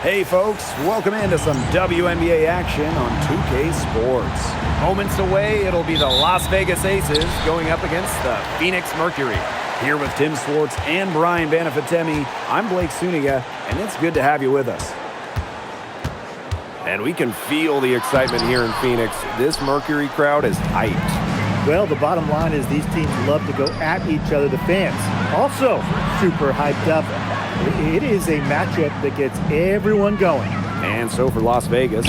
Hey folks, welcome into some WNBA action on 2K Sports. Moments away, it'll be the Las Vegas Aces going up against the Phoenix Mercury. Here with Tim Swartz and Brian Banafitemi, I'm Blake Suniga, and it's good to have you with us. And we can feel the excitement here in Phoenix. This Mercury crowd is hyped. Well, the bottom line is these teams love to go at each other. The fans also super hyped up. It is a matchup that gets everyone going. And so for Las Vegas,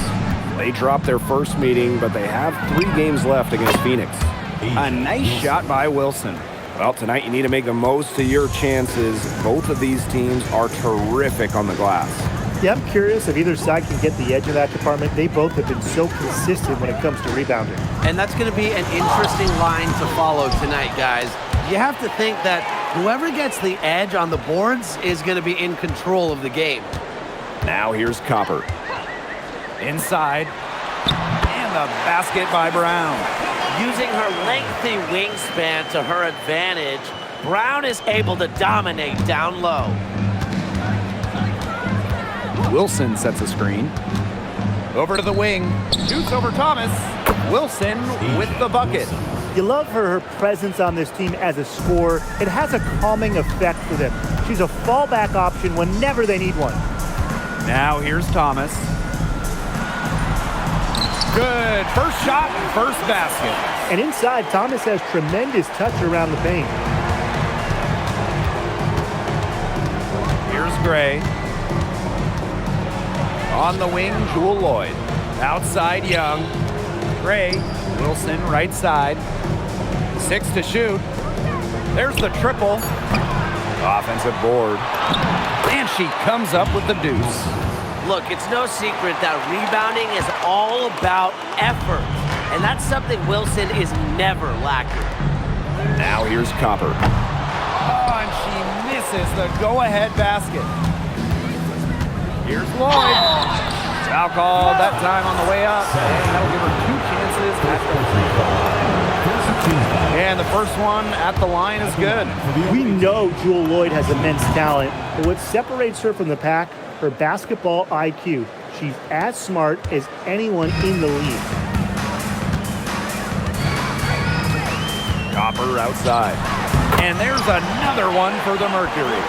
they dropped their first meeting, but they have 3 games left against Phoenix. A nice shot by Wilson. Well, tonight you need to make the most of your chances. Both of these teams are terrific on the glass. Yeah, I'm curious if either side can get the edge of that department. They both have been so consistent when it comes to rebounding. And that's going to be an interesting line to follow tonight, guys. You have to think that whoever gets the edge on the boards is going to be in control of the game. Now here's Copper. Inside. And the basket by Brown. Using her lengthy wingspan to her advantage, Brown is able to dominate down low. Wilson sets a screen. Over to the wing. Shoots over Thomas. Wilson with the bucket. You love her presence on this team as a scorer. It has a calming effect for them. She's a fallback option whenever they need one. Now here's Thomas. Good. First shot, first basket. And inside, Thomas has tremendous touch around the paint. Here's Gray. On the wing, Jewel Lloyd. Outside, Young. Gray. Wilson, right side. 6 to shoot. There's the triple. Offensive board. And she comes up with the deuce. Look, it's no secret that rebounding is all about effort. And that's something Wilson is never lacking. Now here's Copper. Oh, and she misses the go-ahead basket. Here's Lloyd. Foul called that time on the way up. And that'll give her 2 chances at the free throw. And the first one at the line is good. We know Jewel Lloyd has immense talent, but what separates her from the pack, her basketball IQ. She's as smart as anyone in the league. Copper outside. And there's another one for the Mercury.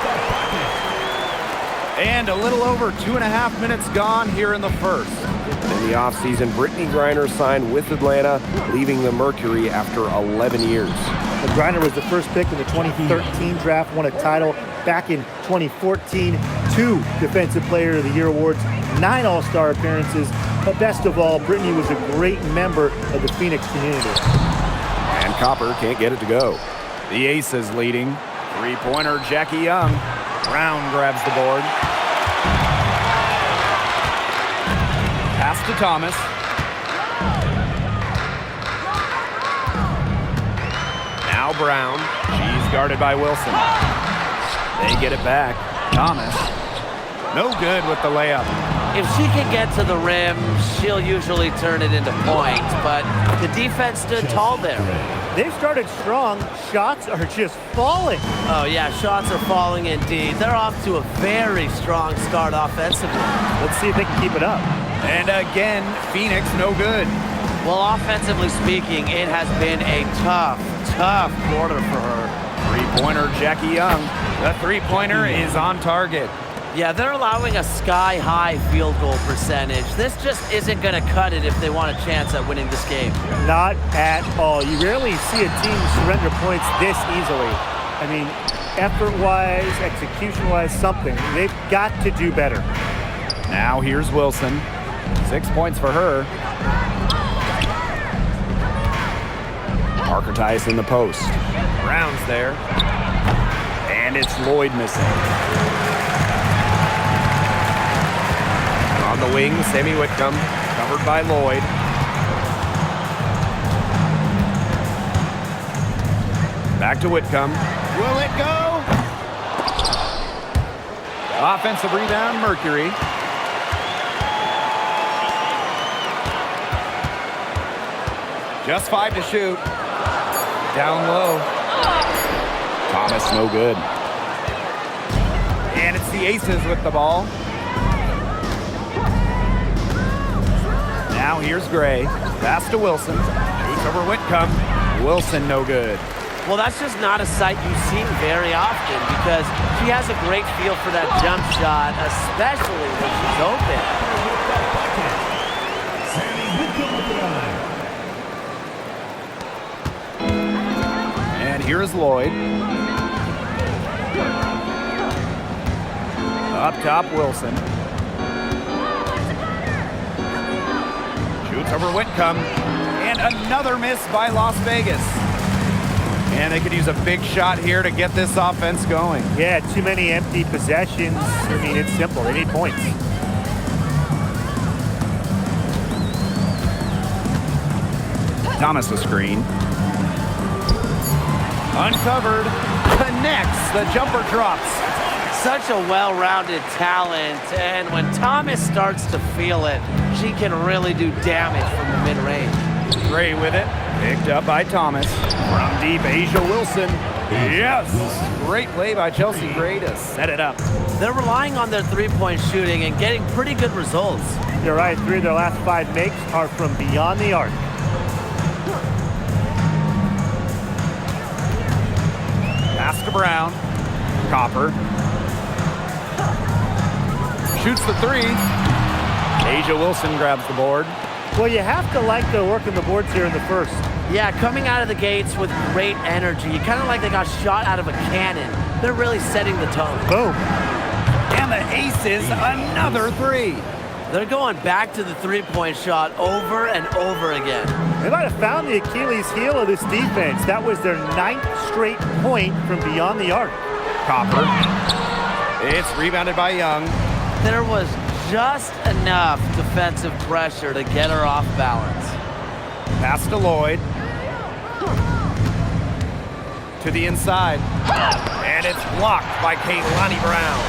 And a little over 2.5 minutes gone here in the first. In the offseason, Brittany Griner signed with Atlanta, leaving the Mercury after 11 years. Griner was the first pick in the 2013 draft, won a title back in 2014, 2 Defensive Player of the Year awards, 9 All-Star appearances, but best of all, Brittany was a great member of the Phoenix community. And Copper can't get it to go. The Aces leading. 3-pointer Jackie Young. Brown grabs the board. Pass to Thomas. Now Brown. She's guarded by Wilson. They get it back. Thomas. No good with the layup. If she can get to the rim, she'll usually turn it into points, but the defense stood tall there. They've started strong. Shots are just falling. Oh, yeah, shots are falling indeed. They're off to a very strong start offensively. Let's see if they can keep it up. And again, Phoenix no good. Well, offensively speaking, it has been a tough quarter for her. 3-pointer Jackie Young. The 3-pointer is on target. Yeah, they're allowing a sky-high field goal percentage. This just isn't going to cut it if they want a chance at winning this game. Not at all. You rarely see a team surrender points this easily. I mean, effort-wise, execution-wise, something. They've got to do better. Now here's Wilson. 6 points for her. Parker Tice in the post. Brown's there. And it's Lloyd missing. On the wing, Sammy Whitcomb, covered by Lloyd. Back to Whitcomb. Will it go? Offensive rebound, Mercury. Just 5 to shoot. Down low. Thomas, no good. And it's the Aces with the ball. Now here's Gray. Pass to Wilson. Shoots over Whitcomb. Wilson no good. Well, that's just not a sight you see very often because she has a great feel for that jump shot, especially when she's open. And here is Lloyd. Up top, Wilson. Shoots over Whitcomb. And another miss by Las Vegas. And they could use a big shot here to get this offense going. Yeah, too many empty possessions. I mean, it's simple. They need points. Thomas a screen. Uncovered. Connects. The jumper drops. Such a well-rounded talent, and when Thomas starts to feel it, she can really do damage from the mid-range. Gray with it. Picked up by Thomas. From deep, Asia Wilson. Yes! Great play by Chelsea Gray to set it up. They're relying on their three-point shooting and getting pretty good results. You're right. 3 of their last 5 makes are from beyond the arc. Pass to Brown. Copper. Shoots the 3. Asia Wilson grabs the board. Well, you have to like their work on the boards here in the first. Yeah, coming out of the gates with great energy, kind of like they got shot out of a cannon. They're really setting the tone. Boom. And the Aces, another 3. They're going back to the three-point shot over and over again. They might have found the Achilles heel of this defense. That was their 9th straight point from beyond the arc. Copper. It's rebounded by Young. There was just enough defensive pressure to get her off balance. Pass to Lloyd. To the inside. And it's blocked by Kaylani Brown.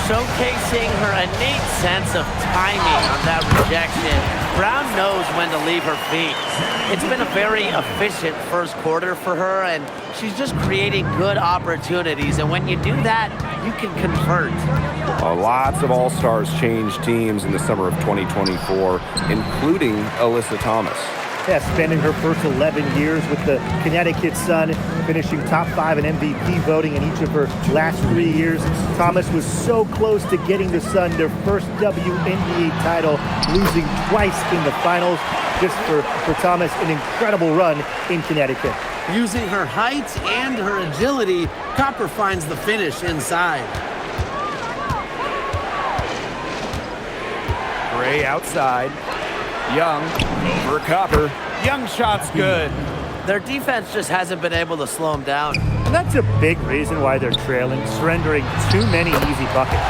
Showcasing her innate sense of timing on that rejection. Brown knows when to leave her feet. It's been a very efficient first quarter for her, and she's just creating good opportunities. And when you do that, you can convert. Lots of All-Stars changed teams in the summer of 2024, including Alyssa Thomas. Yeah, spending her first 11 years with the Connecticut Sun, finishing top 5 in MVP voting in each of her last 3 years. Thomas was so close to getting the Sun their first WNBA title, losing twice in the finals. Just for Thomas, an incredible run in Connecticut. Using her height and her agility, Copper finds the finish inside. Gray outside. Young over Copper. Young shot's good. Their defense just hasn't been able to slow them down. And that's a big reason why they're trailing, surrendering too many easy buckets.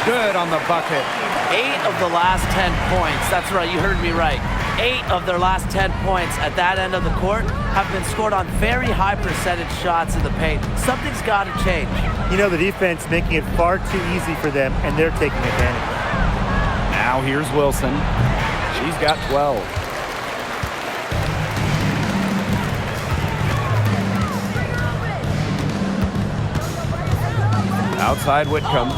Good on the bucket. 8 of the last 10 points, that's right, you heard me right. 8 of their last 10 points at that end of the court have been scored on very high percentage shots in the paint. Something's got to change. You know, the defense making it far too easy for them, and they're taking advantage. Now here's Wilson. She's got 12. Outside Whitcomb.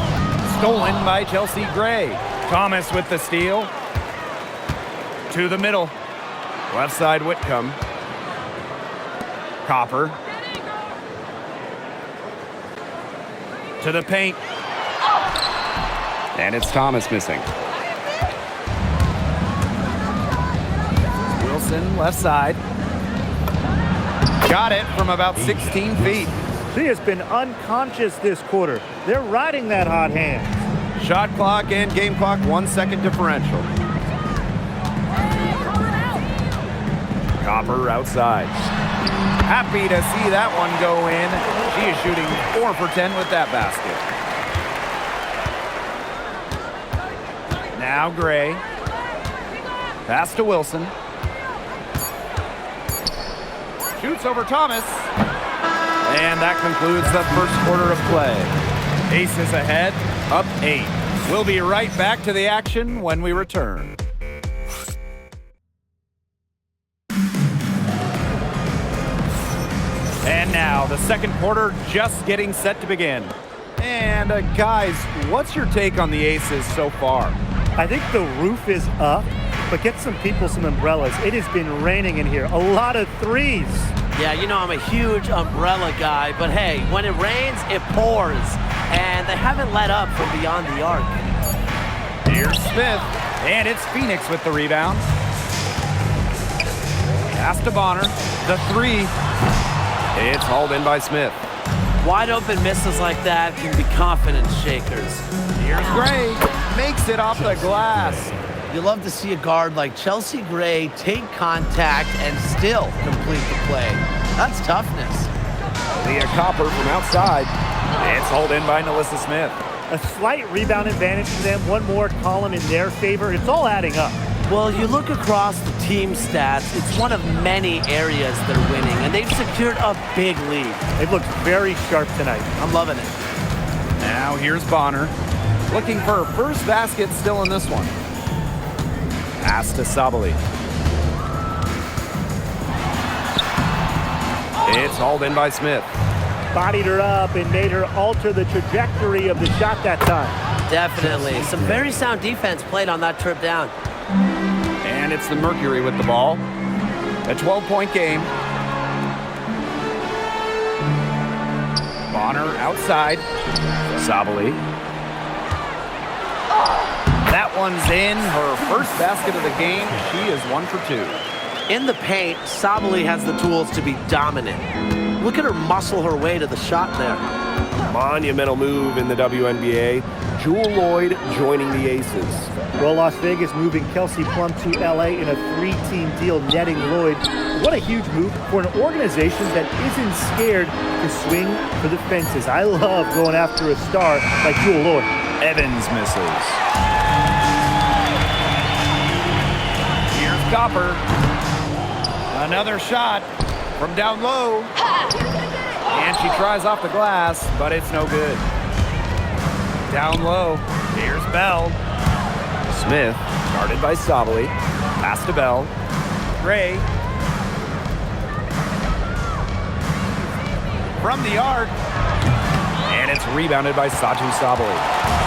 Stolen by Chelsea Gray. Thomas with the steal. To the middle. Left side Whitcomb. Copper. To the paint. And it's Thomas missing. Wilson, left side. Got it from about 16 feet. She has been unconscious this quarter. They're riding that hot hand. Shot clock and game clock, 1 second differential. Copper outside. Happy to see that one go in. She is shooting 4 for 10 with that basket. Now Gray. Pass to Wilson. Shoots over Thomas. And that concludes the first quarter of play. Aces ahead, up 8. We'll be right back to the action when we return. And now, the second quarter just getting set to begin. And guys, what's your take on the Aces so far? I think the roof is up. but get some people some umbrellas. It has been raining in here. A lot of threes. Yeah, you know I'm a huge umbrella guy, but hey, when it rains, it pours. And they haven't let up from beyond the arc. Here's Smith, and it's Phoenix with the rebound. Pass to Bonner, the three. It's hauled in by Smith. Wide open misses like that can be confidence shakers. Here's Gray, makes it off the glass. You love to see a guard like Chelsea Gray take contact and still complete the play. That's toughness. Leah Copper from outside. It's hauled in by Nalissa Smith. A slight rebound advantage to them. One more column in their favor. It's all adding up. Well, you look across the team stats, it's one of many areas they're winning, and they've secured a big lead. They've looked very sharp tonight. I'm loving it. Now here's Bonner, looking for her first basket still in this one. Pass to Sabali. It's hauled in by Smith. Bodied her up and made her alter the trajectory of the shot that time. Definitely. Some very sound defense played on that trip down. And it's the Mercury with the ball. A 12-point game. Bonner outside. Sabali. That one's in. Her first basket of the game. She is 1 for 2. In the paint, Sabali has the tools to be dominant. Look at her muscle her way to the shot there. Monumental move in the WNBA. Jewel Lloyd joining the Aces. Well, Las Vegas moving Kelsey Plum to LA in a 3-team deal, netting Lloyd. What a huge move for an organization that isn't scared to swing for the fences. I love going after a star like Jewel Lloyd. Evans misses. Here's Copper. Another shot from down low. And she tries off the glass, but it's no good. Down low. Here's Bell. Smith, guarded by Sabali. Pass to Bell. Gray. From the arc. And it's rebounded by Saju Sabali.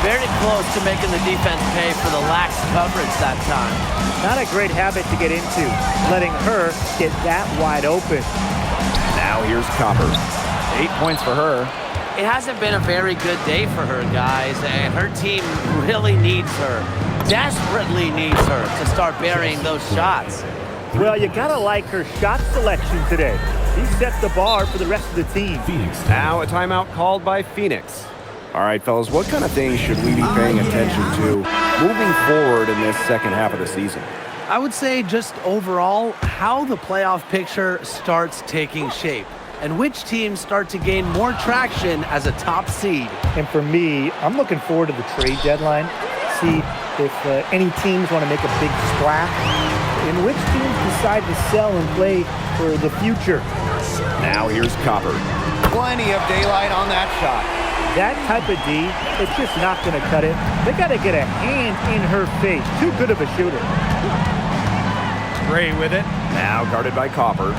Very close to making the defense pay for the lax coverage that time. Not a great habit to get into, letting her get that wide open. Now here's Copper. 8 points for her. It hasn't been a very good day for her, guys, and her team really needs her, desperately needs her to start burying those shots. Well, you gotta like her shot selection today. She set the bar for the rest of the team. Now a timeout called by Phoenix. All right, fellas, what kind of things should we be paying attention to moving forward in this second half of the season? I would say just overall, how the playoff picture starts taking shape and which teams start to gain more traction as a top seed. And for me, I'm looking forward to the trade deadline. See if any teams want to make a big splash and which teams decide to sell and play for the future. Now here's Copper. Plenty of daylight on that shot. That type of D, it's just not going to cut it. They got to get a hand in her face. Too good of a shooter. Gray with it. Now guarded by Copper.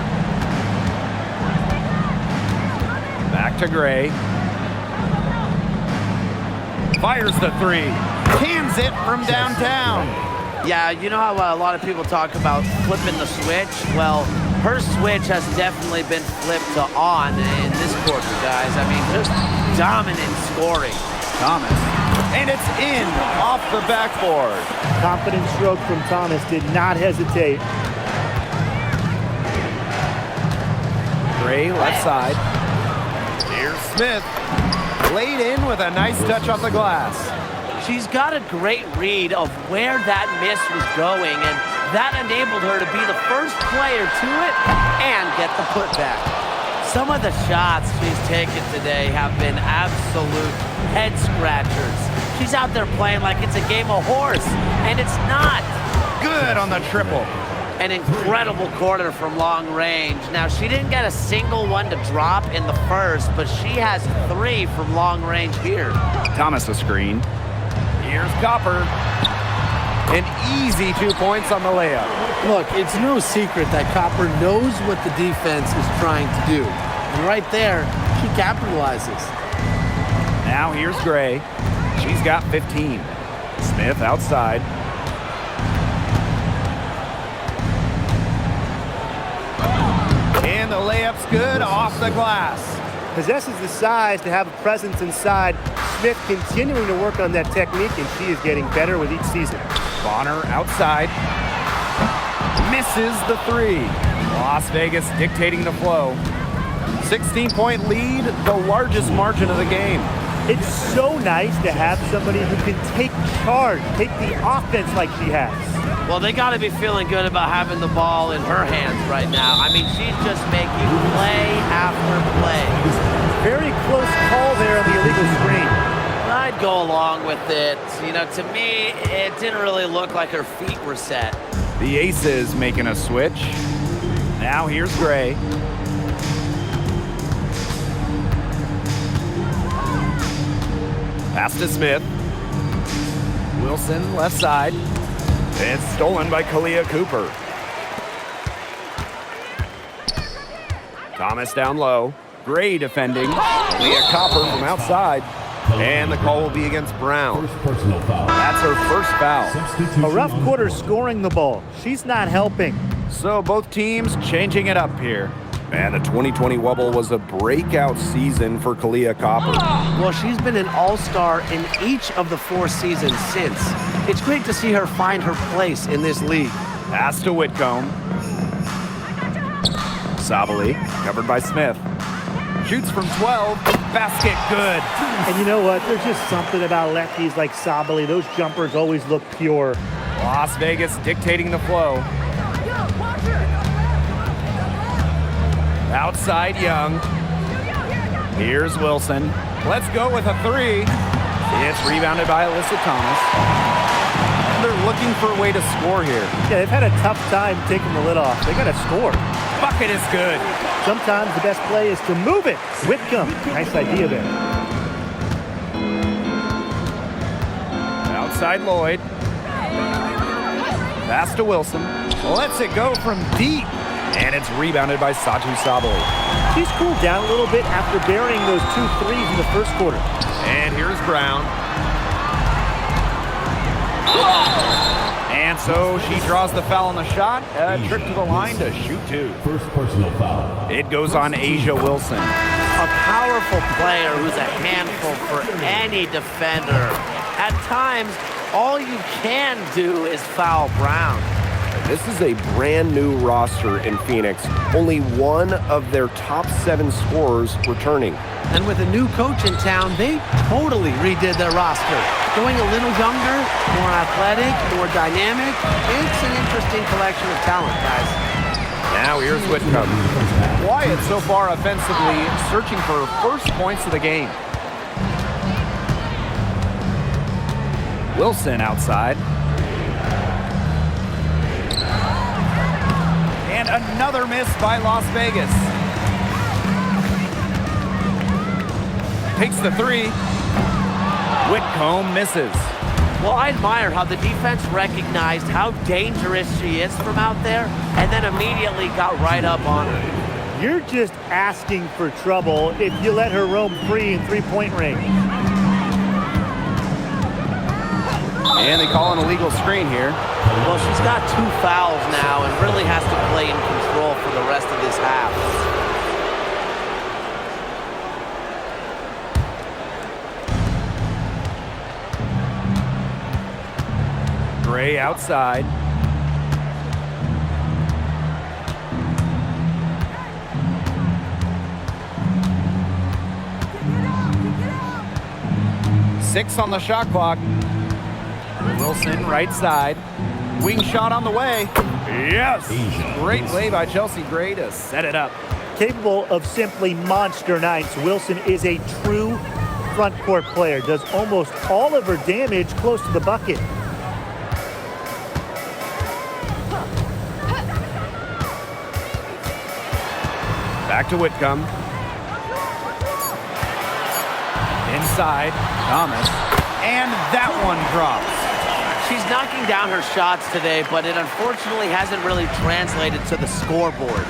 Back to Gray. Fires the three. Cans it from downtown. Yeah, you know how a lot of people talk about flipping the switch? Well, her switch has definitely been flipped to on in this quarter, guys. I mean, just dominant scoring. Thomas. And it's in off the backboard. Confident stroke from Thomas, did not hesitate. Gray left side. Here's Smith. Laid in with a nice touch off the glass. She's got a great read of where that miss was going, and that enabled her to be the first player to it and get the putback. Some of the shots she's taken today have been absolute head scratchers. She's out there playing like it's a game of horse, and it's not. Good on the triple. An incredible quarter from long range. Now, she didn't get a single one to drop in the first, but she has 3 from long range here. Thomas a screen. Here's Copper. An easy 2 points on the layup. Look, it's no secret that Copper knows what the defense is trying to do. And right there, she capitalizes. Now here's Gray. She's got 15. Smith outside. layup's good off the glass. Possesses the size to have a presence inside. Smith continuing to work on that technique, and she is getting better with each season. Bonner outside. Misses the three. Las Vegas dictating the flow. 16-point lead, the largest margin of the game. It's so nice to have somebody who can take charge, take the offense like she has. Well, they got to be feeling good about having the ball in her hands right now. I mean, she's just making play after play. Very close call there on the illegal screen. I'd go along with it. You know, to me, it didn't really look like her feet were set. The Aces making a switch. Now here's Gray. Pass to Smith. Wilson left side. It's stolen by Kalia Cooper. Thomas down low. Gray defending. Kalia Copper from outside. And the call will be against Brown. That's her first foul. A rough quarter scoring the ball. She's not helping. So both teams changing it up here. And the 2020 Wubble was a breakout season for Kalia Copper. Well, she's been an all-star in each of the 4 seasons since. It's great to see her find her place in this league. Pass to Whitcomb. Sabali, covered by Smith. Shoots from 12. Basket good. And you know what? There's just something about lefties like Sabali. Those jumpers always look pure. Las Vegas dictating the flow. Outside Young. Here's Wilson. Let's go with a three. It's rebounded by Alyssa Thomas. They're looking for a way to score here. Yeah, they've had a tough time taking the lid off. They got to score. Bucket is good. Sometimes the best play is to move it. Whitcomb, nice idea there. Outside Lloyd. Pass to Wilson. Lets it go from deep. And it's rebounded by Satu Sabali. She's cooled down a little bit after burying those 2 threes in the first quarter. And here's Brown. And so she draws the foul on the shot. A trip to the line to shoot 2. First personal foul. It goes on Asia Wilson. A powerful player who's a handful for any defender. At times, all you can do is foul Brown. This is a brand new roster in Phoenix. Only one of their top 7 scorers returning. And with a new coach in town, they totally redid their roster. Going a little younger, more athletic, more dynamic. It's an interesting collection of talent, guys. Now here's Whitcomb. Quiet so far offensively, searching for first points of the game. Wilson outside. And another miss by Las Vegas. Takes the three. Whitcomb misses. Well, I admire how the defense recognized how dangerous she is from out there and then immediately got right up on her. You're just asking for trouble if you let her roam free in three-point range. And they call an illegal screen here. Well, she's got 2 fouls now and really has to play in control for the rest of this half. Gray outside. Six on the shot clock. Wilson right side. Wing shot on the way. Yes! Great play by Chelsea Gray to set it up. Capable of simply monster nights, Wilson is a true front court player. Does almost all of her damage close to the bucket. Back to Whitcomb. Inside, Thomas. And that one drops. She's knocking down her shots today, but it unfortunately hasn't really translated to the scoreboard.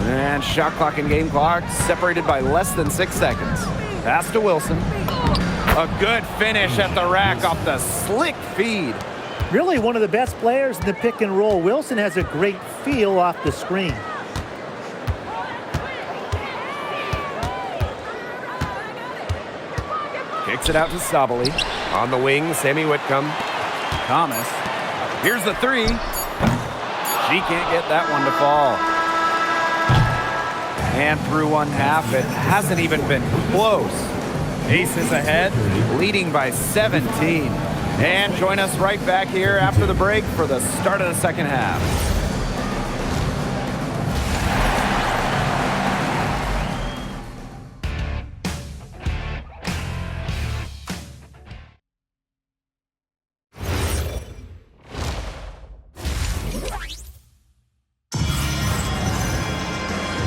And shot clock and game clock separated by less than 6 seconds. Pass to Wilson. A good finish at the rack off the slick feed. Really one of the best players in the pick and roll. Wilson has a great feel off the screen. Kicks it out to Sabali. On the wing, Sammy Whitcomb. Thomas. Here's the three. She can't get that one to fall. And through one half, it hasn't even been close. Aces ahead, leading by 17. And join us right back here after the break for the start of the second half.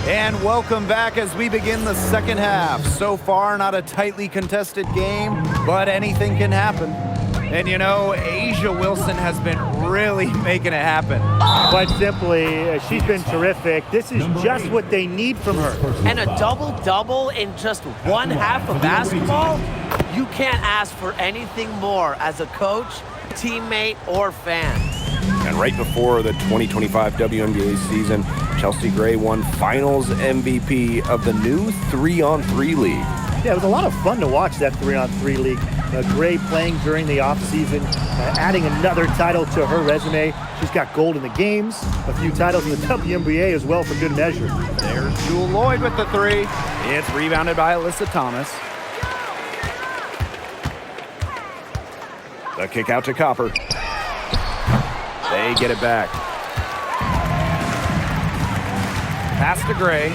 And welcome back as we begin the second half. So far, not a tightly contested game, but anything can happen. And you know, Asia Wilson has been really making it happen. Quite simply, she's been terrific. This is just what they need from her. And a double-double in just one half of basketball? You can't ask for anything more as a coach, teammate, or fan. And right before the 2025 WNBA season, Chelsea Gray won Finals MVP of the new 3-on-3 league. Yeah, it was a lot of fun to watch that 3-on-3 league. Gray playing during the offseason, adding another title to her resume. She's got gold in the games, a few titles in the WNBA as well for good measure. There's Jewel Lloyd with the three. It's rebounded by Alyssa Thomas. The kick out to Copper. They get it back. Pass to Gray.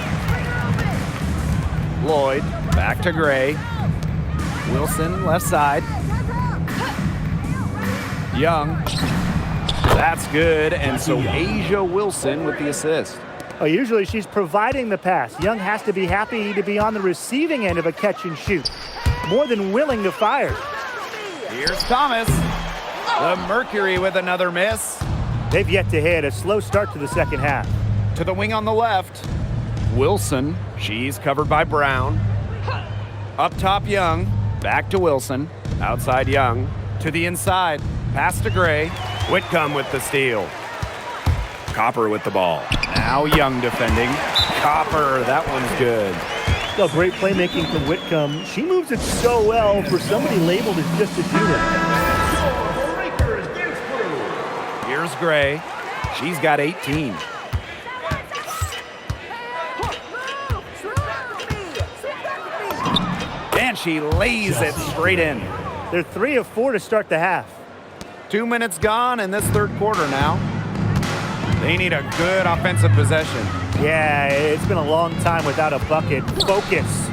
Lloyd back to Gray. Wilson left side. Young. That's good. And so Asia Wilson with the assist. Usually she's providing the pass. Young has to be happy to be on the receiving end of a catch and shoot. More than willing to fire. Here's Thomas. The Mercury with another miss. They've yet to hit a slow start to the second half. To the wing on the left. Wilson. She's covered by Brown. Up top, Young. Back to Wilson. Outside, Young. To the inside. Pass to Gray. Whitcomb with the steal. Copper with the ball. Now Young defending. Copper, that one's good. Oh, great playmaking from Whitcomb. She moves it so well for somebody labeled as just a shooter. Here's Gray. She's got 18. And she lays it straight in. They're 3 of 4 to start the half. 2 minutes gone in this third quarter now. They need a good offensive possession. Yeah, it's been a long time without a bucket. Focus.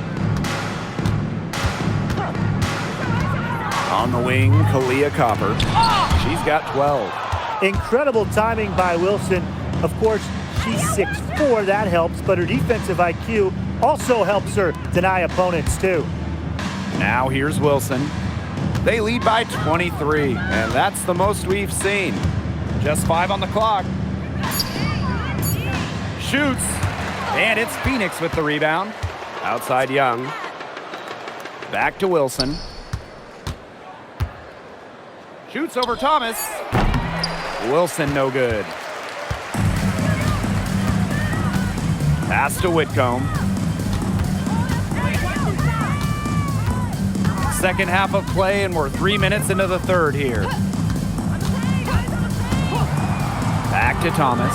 On the wing, Kalia Copper. She's got 12. Incredible timing by Wilson. Of course, she's 6'4", that helps, but her defensive IQ also helps her deny opponents too. Now here's Wilson. They lead by 23, and that's the most we've seen. Just 5 on the clock. Shoots, and it's Phoenix with the rebound. Outside Young. Back to Wilson. Shoots over Thomas. Wilson no good. Pass to Whitcomb. Second half of play, and we're 3 minutes into the third here. Back to Thomas.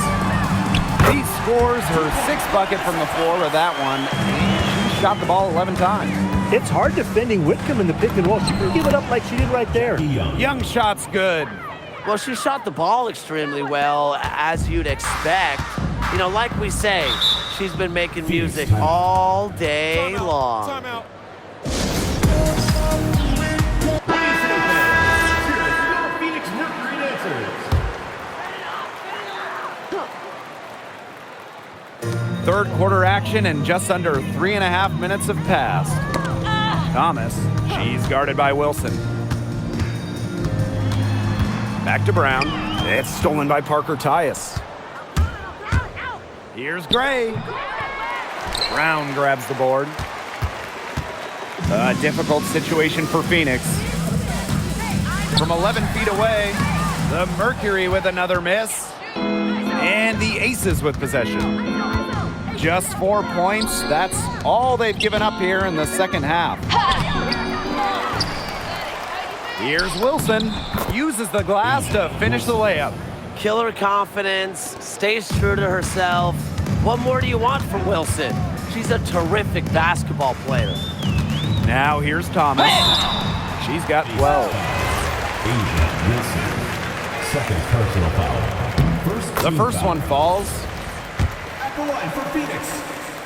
He scores her 6th bucket from the floor with that one, and she shot the ball 11 times. It's hard defending Whitcomb in the pick and roll. She can give it up like she did right there. Young shot's good. Well, she shot the ball extremely well, as you'd expect. You know, like we say, she's been making music all day long. Timeout. Phoenix Mercury dancers. Third quarter action, and just under 3.5 minutes have passed. Thomas, she's guarded by Wilson. Back to Brown. It's stolen by Parker Tyus. Here's Gray. Brown grabs the board. A difficult situation for Phoenix. From 11 feet away, the Mercury with another miss. And the Aces with possession. Just 4 points. That's all they've given up here in the second half. Here's Wilson. Uses the glass to finish the layup. Killer confidence, stays true to herself. What more do you want from Wilson? She's a terrific basketball player. Now here's Thomas. She's got 12. Asia Wilson. Second personal foul. The first one falls. At the line for Phoenix,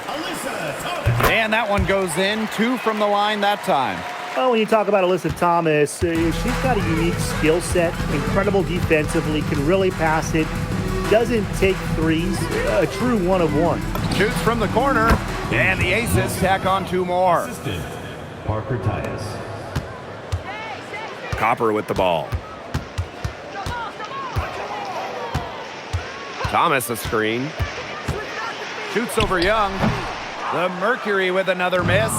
Alyssa Thomas. And that one goes in. 2 from the line that time. Well, when you talk about Alyssa Thomas, she's got a unique skill set, incredible defensively, can really pass it, doesn't take threes, a true one of one. Shoots from the corner, and the Aces tack on 2 more. Assistant, Parker Tyus. Copper with the ball. Thomas a screen. Shoots over Young. The Mercury with another miss.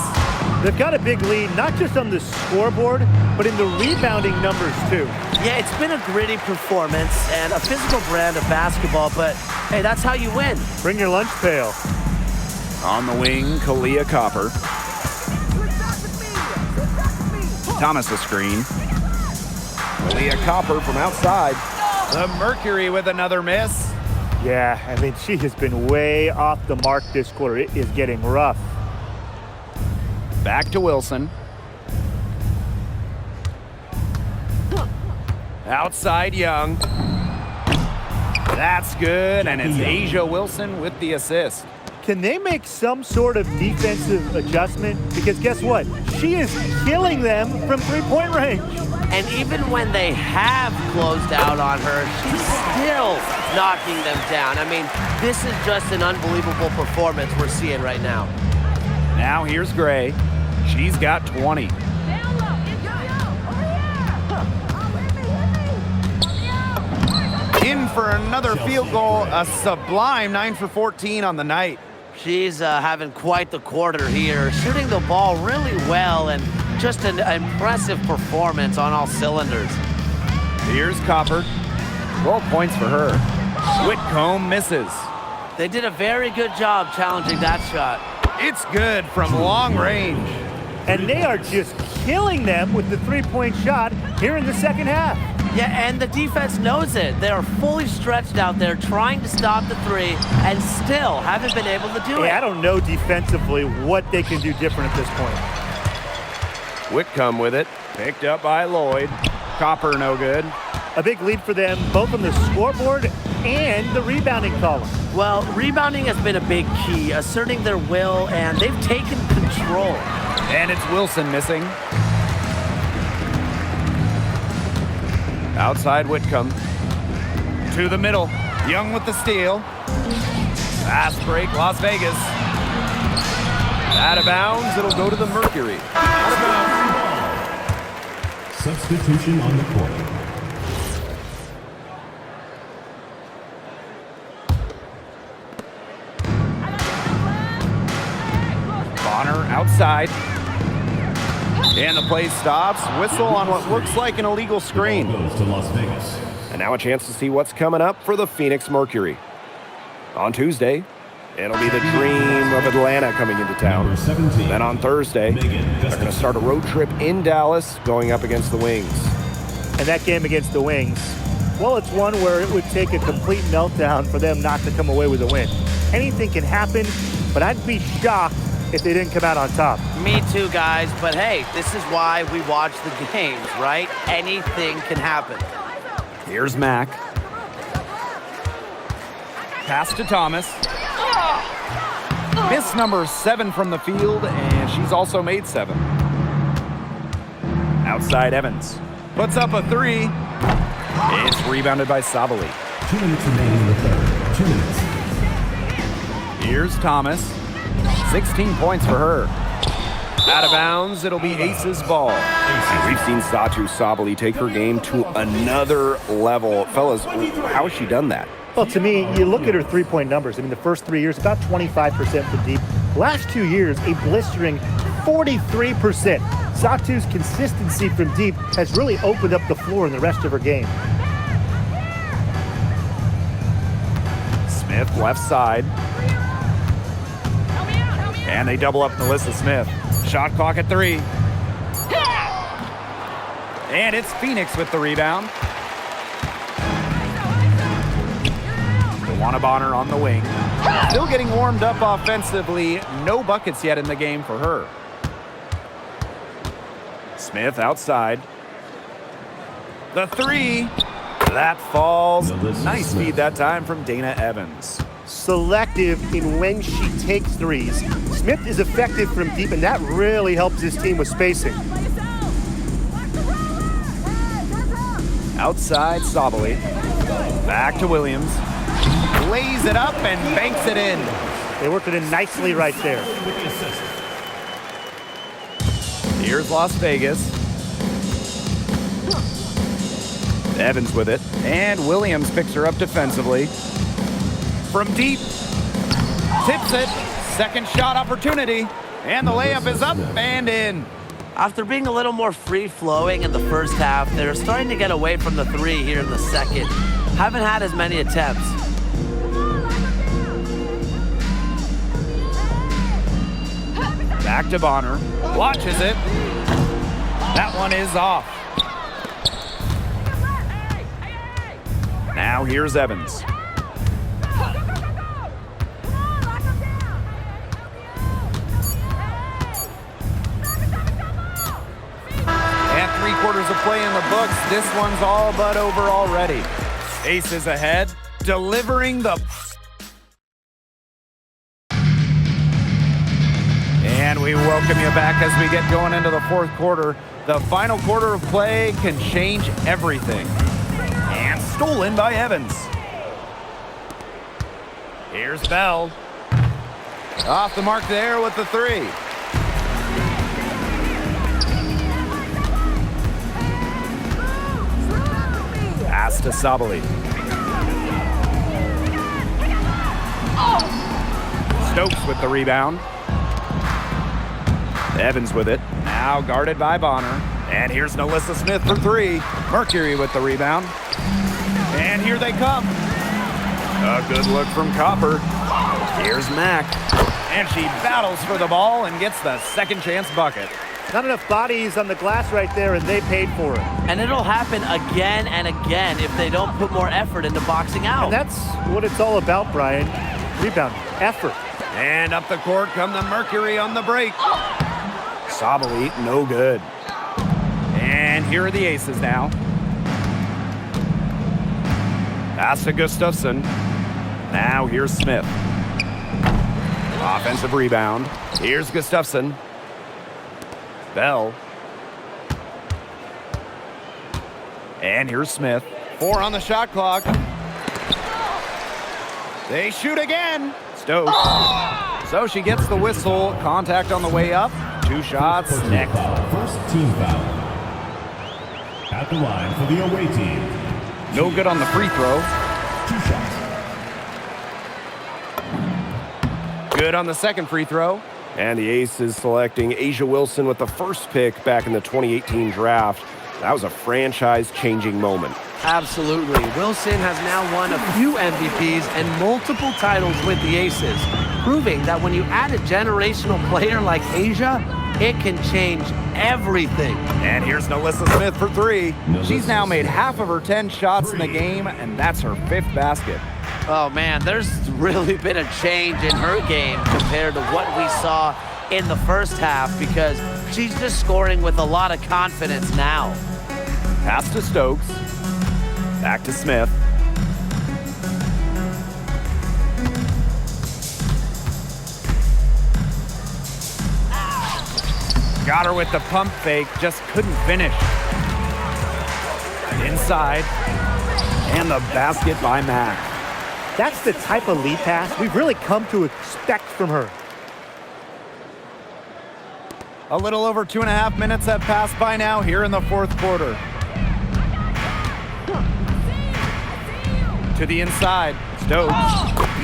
They've got a big lead, not just on the scoreboard, but in the rebounding numbers, too. Yeah, it's been a gritty performance and a physical brand of basketball, but hey, that's how you win. Bring your lunch pail. On the wing, Kalia Copper. Thomas a screen. Kalia Copper from outside. The Mercury with another miss. Yeah, I mean, she has been way off the mark this quarter. It is getting rough. Back to Wilson. Outside Young. That's good, and it's Asia Wilson with the assist. Can they make some sort of defensive adjustment? Because guess what? She is killing them from three-point range. And even when they have closed out on her, she's still knocking them down. I mean, this is just an unbelievable performance we're seeing right now. Now here's Gray. She's got 20. In for another field goal, a sublime 9 for 14 on the night. She's having quite the quarter here, shooting the ball really well and just an impressive performance on all cylinders. Here's Copper. 12 points for her. Whitcomb misses. They did a very good job challenging that shot. It's good from long range. And they are just killing them with the three-point shot here in the second half. Yeah, and the defense knows it. They are fully stretched out there trying to stop the three and still haven't been able to do it. I don't know defensively what they can do different at this point. Whitcomb with it. Picked up by Lloyd. Copper no good. A big lead for them, both on the scoreboard and the rebounding column. Well, rebounding has been a big key, asserting their will, and they've taken control. And it's Wilson missing. Outside Whitcomb. To the middle. Young with the steal. Fast break, Las Vegas. Out of bounds, it'll go to the Mercury. Out of bounds. Substitution on the court. Bonner outside. And the play stops. Whistle on what looks like an illegal screen. The ball goes to Las Vegas. And now a chance to see what's coming up for the Phoenix Mercury. On Tuesday, it'll be the Dream of Atlanta coming into town. Number 17. Then on Thursday, they're going to start a road trip in Dallas going up against the Wings. And that game against the Wings, well, it's one where it would take a complete meltdown for them not to come away with a win. Anything can happen, but I'd be shocked if they didn't come out on top. Me too, guys, but hey, this is why we watch the games, right? Anything can happen. Here's Mack. Pass to Thomas. Miss number 7 from the field, and she's also made 7. Outside Evans. Puts up a 3. It's rebounded by Savali. 2 minutes remaining in the third. 2 minutes. Here's Thomas. 16 points for her. Out of bounds, it'll be Ace's ball. And we've seen Satu Sabali take her game to another level. Fellas, how has she done that? Well, to me, you look at her three-point numbers. I mean, the first 3 years, about 25% from deep. Last 2 years, a blistering 43%. Satu's consistency from deep has really opened up the floor in the rest of her game. Smith left side. And they double up Melissa Smith. Shot clock at 3. And it's Phoenix with the rebound. DeWanna Bonner on the wing. Still getting warmed up offensively. No buckets yet in the game for her. Smith outside. The three. That falls. Nice feed that time from Dana Evans. Selective in when she takes threes. Smith is effective from deep, and that really helps his team with spacing. Outside, Sabali. Back to Williams. Lays it up and banks it in. They worked it in nicely right there. Here's Las Vegas. Evans with it. And Williams picks her up defensively. From deep. Tips it. Second shot opportunity. And the layup is up and in. After being a little more free-flowing in the first half, they're starting to get away from the three here in the second. Haven't had as many attempts. Back to Bonner. Watches it. That one is off. Now here's Evans. And 3/4 of play in the books. This one's all but over already. Aces ahead, delivering the... And we welcome you back as we get going into the fourth quarter. The final quarter of play can change everything. And stolen by Evans. Here's Bell. Off the mark there with the three. Pass to Sabali. Stokes with the rebound. Evans with it. Now guarded by Bonner. And here's Nalissa Smith for three. Mercury with the rebound. And here they come. A good look from Copper. Here's Mack. And she battles for the ball and gets the second chance bucket. Not enough bodies on the glass right there, and they paid for it. And it'll happen again and again if they don't put more effort into boxing out. And that's what it's all about, Brian. Rebound, effort. And up the court come the Mercury on the break. Sabali, no good. And here are the aces now. Pass to Gustafson. Now here's Smith. Offensive rebound. Here's Gustafson. Bell. And here's Smith. 4 on the shot clock. They shoot again. Stokes. So she gets the whistle. Contact on the way up. 2 shots next. First team foul. At the line for the away team. No good on the free throw. 2 shots. Good on the second free throw. And the Aces selecting Asia Wilson with the first pick back in the 2018 draft. That was a franchise-changing moment. Absolutely. Wilson has now won a few MVPs and multiple titles with the Aces, proving that when you add a generational player like Asia, it can change everything. And here's Nalissa Smith for three. She's now made half of her 10 shots in the game, and that's her 5th basket. Oh man, there's really been a change in her game compared to what we saw in the first half because she's just scoring with a lot of confidence now. Pass to Stokes. Back to Smith. Got her with the pump fake, just couldn't finish. Inside. And the basket by Mack. That's the type of lead pass we've really come to expect from her. A little over 2.5 minutes have passed by now here in the fourth quarter. To the inside, Stokes.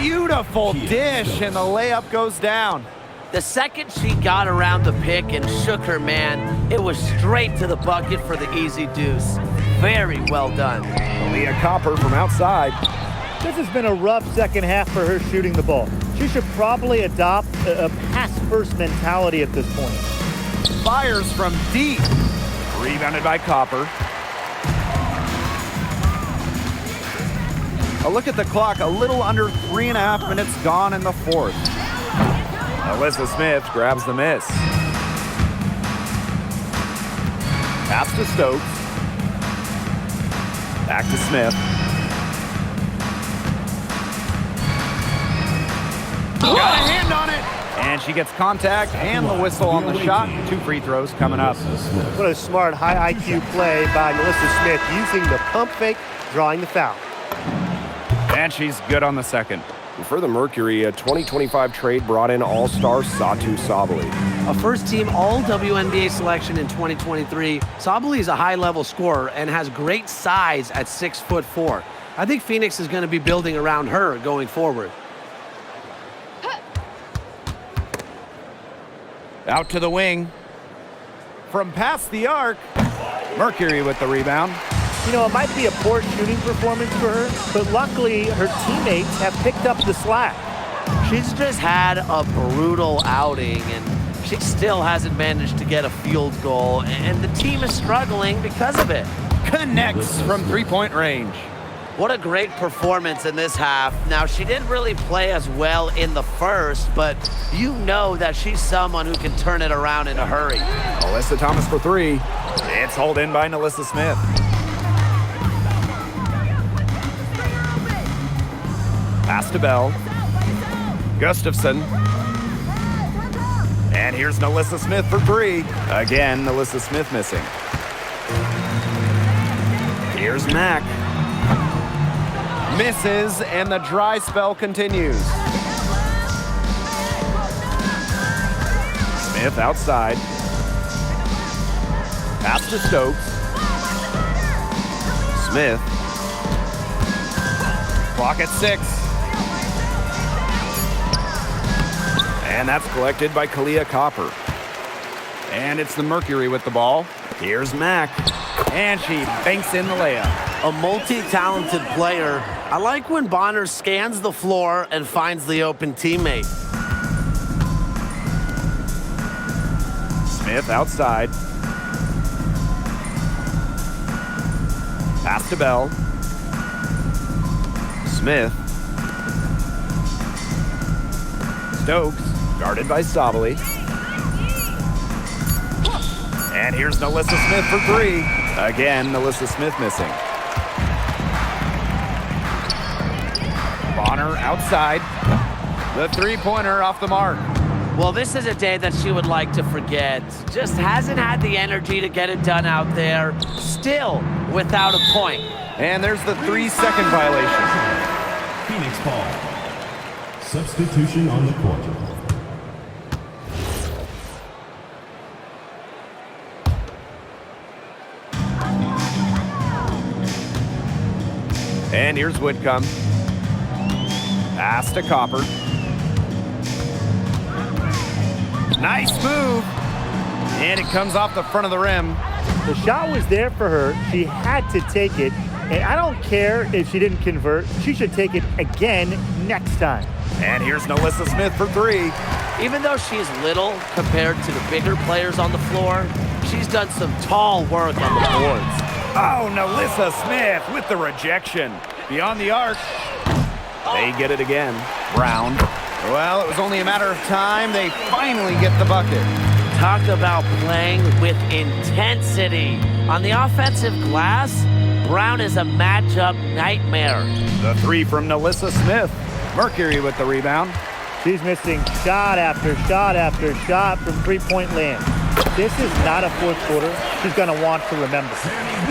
Beautiful dish, and the layup goes down. The second she got around the pick and shook her man, it was straight to the bucket for the easy deuce. Very well done. Leah Copper from outside. This has been a rough second half for her shooting the ball. She should probably adopt a pass-first mentality at this point. Fires from deep. Rebounded by Copper. A look at the clock, a little under 3.5 minutes gone in the fourth. Alyssa Smith grabs the miss. Pass to Stokes. Back to Smith. Got a hand on it. And she gets contact and the whistle on the shot. 2 free throws coming up. What a smart, high IQ play by Melissa Smith, using the pump fake, drawing the foul. And she's good on the second. For the Mercury, a 2025 trade brought in all-star Satu Sabali. A first-team All-WNBA selection in 2023, Sabali is a high-level scorer and has great size at 6'4". I think Phoenix is going to be building around her going forward. Out to the wing. From past the arc, Mercury with the rebound. You know, it might be a poor shooting performance for her, but luckily her teammates have picked up the slack. She's just had a brutal outing, and she still hasn't managed to get a field goal, and the team is struggling because of it. Connects from 3-point range. What a great performance in this half. Now, she didn't really play as well in the first, but you know that she's someone who can turn it around in a hurry. Alyssa Thomas for 3. It's hauled in by Alyssa Smith. Pass to Bell. Gustafson. And here's Alyssa Smith for 3. Again, Alyssa Smith missing. Here's Mack. Misses, and the dry spell continues. Smith outside. Pass to Stokes. Smith. Clock at 6. And that's collected by Kalia Copper. And it's the Mercury with the ball. Here's Mack. And she banks in the layup. A multi-talented player. I like when Bonner scans the floor and finds the open teammate. Smith outside. Pass to Bell. Smith. Stokes, guarded by Sabali. And here's Alyssa Smith for 3. Again, Alyssa Smith missing. Bonner outside. The 3-pointer off the mark. Well, this is a day that she would like to forget. Just hasn't had the energy to get it done out there. Still without a point. And there's the 3-second violation. Phoenix ball. Substitution on the court. And here's Whitcomb. Pass to Copper. Nice move. And it comes off the front of the rim. The shot was there for her. She had to take it. And I don't care if she didn't convert. She should take it again next time. And here's Alyssa Smith for 3. Even though she's little compared to the bigger players on the floor, she's done some tall work on the boards. Oh, Alyssa Smith with the rejection. Beyond the arc. They get it again. Brown. Well, it was only a matter of time. They finally get the bucket. Talk about playing with intensity. On the offensive glass, Brown is a matchup nightmare. The 3 from Alyssa Smith. Mercury with the rebound. She's missing shot after shot after shot from 3-point land. This is not a fourth quarter she's going to want to remember.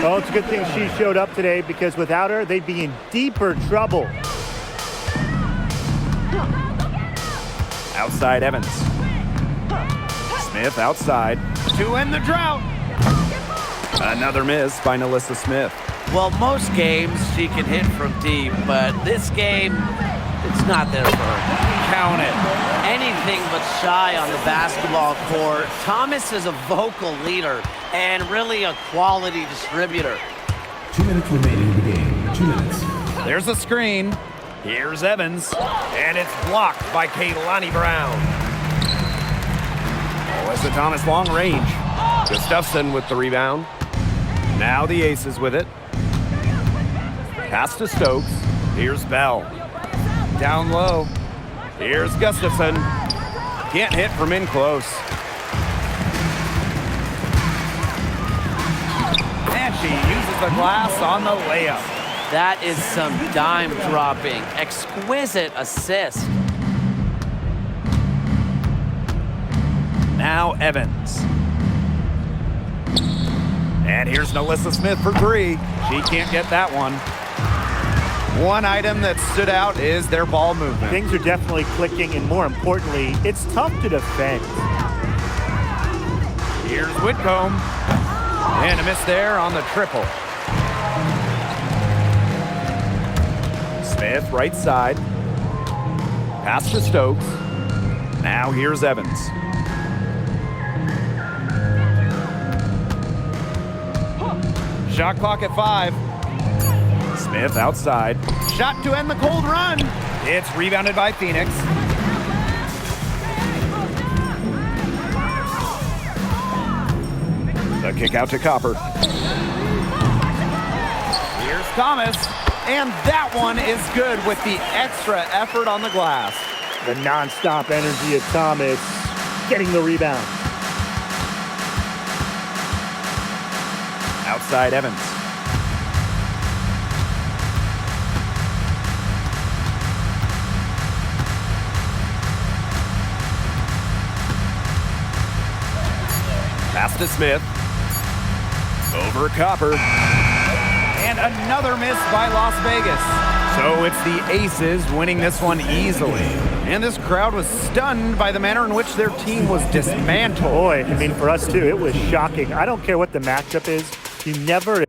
Well, it's a good thing she showed up today, because without her, they'd be in deeper trouble. Outside Evans. Smith outside to end the drought. Another miss by Alyssa Smith. Well, most games she can hit from deep, but this game, it's not there for her. Count it. Anything but shy on the basketball court. Thomas is a vocal leader and really a quality distributor. 2 minutes remaining in the game. 2 minutes. There's a screen. Here's Evans. And it's blocked by Kaylani Brown. Alyssa Thomas long range. Gustafson with the rebound. Now the Aces with it. Pass to Stokes. Here's Bell. Down low. Here's Gustafson. Can't hit from in close. And she uses the glass on the layup. That is some dime dropping. Exquisite assist. Now Evans. And here's Nalissa Smith for three. She can't get that one. One item that stood out is their ball movement. Things are definitely clicking, and more importantly, it's tough to defend. Here's Whitcomb. And a miss there on the triple. Smith, right side. Pass to Stokes. Now here's Evans. Shot clock at 5. Smith outside. Shot to end the cold run. It's rebounded by Phoenix. The kick out to Copper. Here's Thomas. And that one is good with the extra effort on the glass. The nonstop energy of Thomas getting the rebound. Outside Evans. Pass to Smith. Over Copper. And another miss by Las Vegas. So it's the Aces winning this one easily. And this crowd was stunned by the manner in which their team was dismantled. Boy, I mean, for us too, it was shocking. I don't care what the matchup is. You never